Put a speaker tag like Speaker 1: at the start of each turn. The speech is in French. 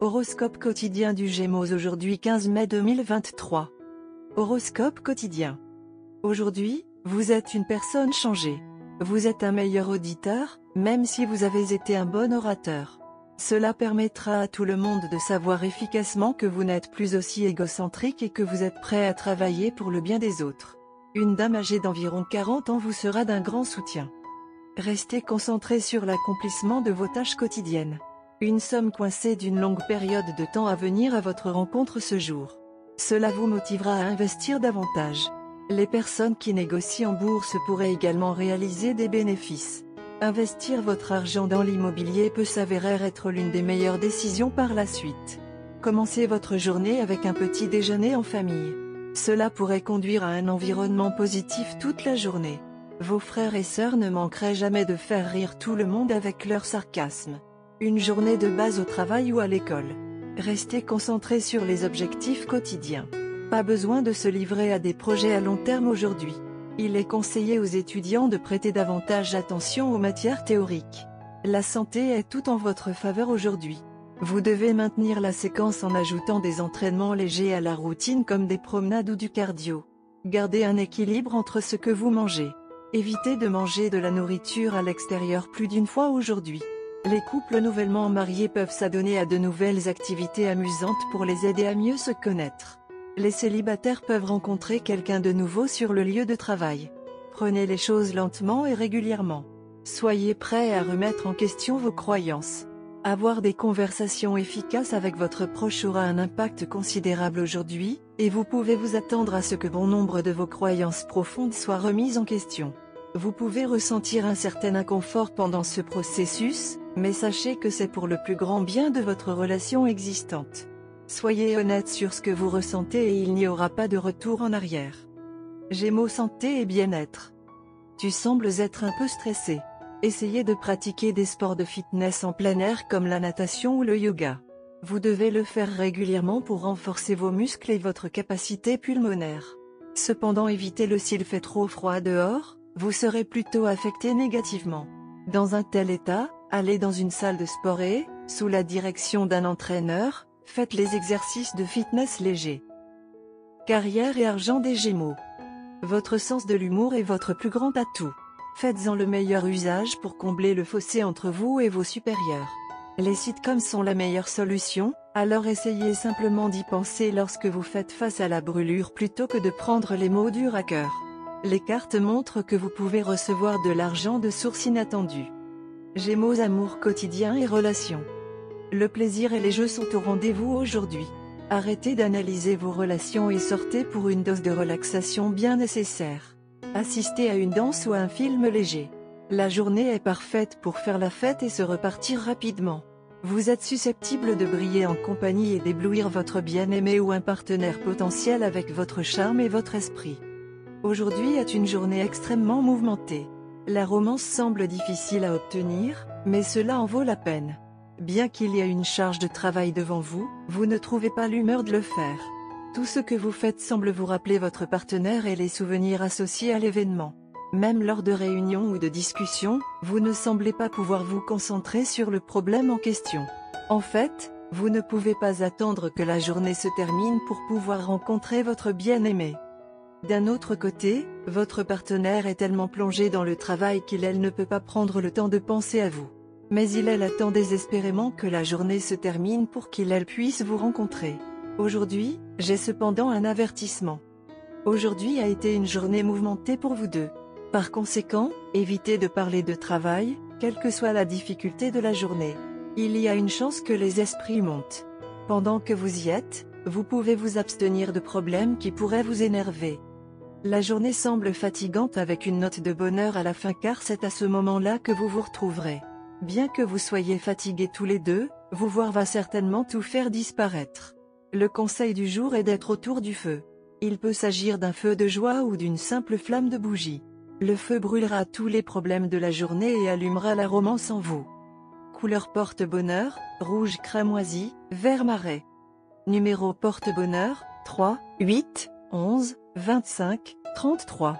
Speaker 1: Horoscope quotidien du Gémeaux aujourd'hui 15 mai 2023. Horoscope quotidien. Aujourd'hui, vous êtes une personne changée. Vous êtes un meilleur auditeur, même si vous avez été un bon orateur. Cela permettra à tout le monde de savoir efficacement que vous n'êtes plus aussi égocentrique et que vous êtes prêt à travailler pour le bien des autres. Une dame âgée d'environ 40 ans vous sera d'un grand soutien. Restez concentré sur l'accomplissement de vos tâches quotidiennes. Une somme coincée d'une longue période de temps à venir à votre rencontre ce jour. Cela vous motivera à investir davantage. Les personnes qui négocient en bourse pourraient également réaliser des bénéfices. Investir votre argent dans l'immobilier peut s'avérer être l'une des meilleures décisions par la suite. Commencez votre journée avec un petit déjeuner en famille. Cela pourrait conduire à un environnement positif toute la journée. Vos frères et sœurs ne manqueraient jamais de faire rire tout le monde avec leur sarcasme. Une journée de base au travail ou à l'école. Restez concentré sur les objectifs quotidiens. Pas besoin de se livrer à des projets à long terme aujourd'hui. Il est conseillé aux étudiants de prêter davantage attention aux matières théoriques. La santé est tout en votre faveur aujourd'hui. Vous devez maintenir la séquence en ajoutant des entraînements légers à la routine comme des promenades ou du cardio. Gardez un équilibre entre ce que vous mangez. Évitez de manger de la nourriture à l'extérieur plus d'une fois aujourd'hui. Les couples nouvellement mariés peuvent s'adonner à de nouvelles activités amusantes pour les aider à mieux se connaître. Les célibataires peuvent rencontrer quelqu'un de nouveau sur le lieu de travail. Prenez les choses lentement et régulièrement. Soyez prêts à remettre en question vos croyances. Avoir des conversations efficaces avec votre proche aura un impact considérable aujourd'hui, et vous pouvez vous attendre à ce que bon nombre de vos croyances profondes soient remises en question. Vous pouvez ressentir un certain inconfort pendant ce processus, mais sachez que c'est pour le plus grand bien de votre relation existante. Soyez honnête sur ce que vous ressentez et il n'y aura pas de retour en arrière. Gémeaux santé et bien-être. Tu sembles être un peu stressé. Essayez de pratiquer des sports de fitness en plein air comme la natation ou le yoga. Vous devez le faire régulièrement pour renforcer vos muscles et votre capacité pulmonaire. Cependant évitez-le s'il fait trop froid dehors, vous serez plutôt affecté négativement. Dans un tel état, allez dans une salle de sport et, sous la direction d'un entraîneur, faites les exercices de fitness légers. Carrière et argent des Gémeaux. Votre sens de l'humour est votre plus grand atout. Faites-en le meilleur usage pour combler le fossé entre vous et vos supérieurs. Les sitcoms sont la meilleure solution, alors essayez simplement d'y penser lorsque vous faites face à la brûlure plutôt que de prendre les mots durs à cœur. Les cartes montrent que vous pouvez recevoir de l'argent de sources inattendues. Gémeaux amour quotidien et relations. Le plaisir et les jeux sont au rendez-vous aujourd'hui. Arrêtez d'analyser vos relations et sortez pour une dose de relaxation bien nécessaire. Assistez à une danse ou à un film léger. La journée est parfaite pour faire la fête et se repartir rapidement. Vous êtes susceptible de briller en compagnie et d'éblouir votre bien-aimé ou un partenaire potentiel avec votre charme et votre esprit. Aujourd'hui est une journée extrêmement mouvementée. La romance semble difficile à obtenir, mais cela en vaut la peine. Bien qu'il y ait une charge de travail devant vous, vous ne trouvez pas l'humeur de le faire. Tout ce que vous faites semble vous rappeler votre partenaire et les souvenirs associés à l'événement. Même lors de réunions ou de discussions, vous ne semblez pas pouvoir vous concentrer sur le problème en question. En fait, vous ne pouvez pas attendre que la journée se termine pour pouvoir rencontrer votre bien-aimé. D'un autre côté, votre partenaire est tellement plongé dans le travail qu'il ne peut pas prendre le temps de penser à vous. Mais il attend désespérément que la journée se termine pour qu'il puisse vous rencontrer. Aujourd'hui, j'ai cependant un avertissement. Aujourd'hui a été une journée mouvementée pour vous deux. Par conséquent, évitez de parler de travail, quelle que soit la difficulté de la journée. Il y a une chance que les esprits montent. Pendant que vous y êtes, vous pouvez vous abstenir de problèmes qui pourraient vous énerver. La journée semble fatigante avec une note de bonheur à la fin car c'est à ce moment-là que vous vous retrouverez. Bien que vous soyez fatigués tous les deux, vous voir va certainement tout faire disparaître. Le conseil du jour est d'être autour du feu. Il peut s'agir d'un feu de joie ou d'une simple flamme de bougie. Le feu brûlera tous les problèmes de la journée et allumera la romance en vous. Couleur porte-bonheur, rouge cramoisi, vert marais. Numéro porte-bonheur, 3, 8, 11, 25, 33.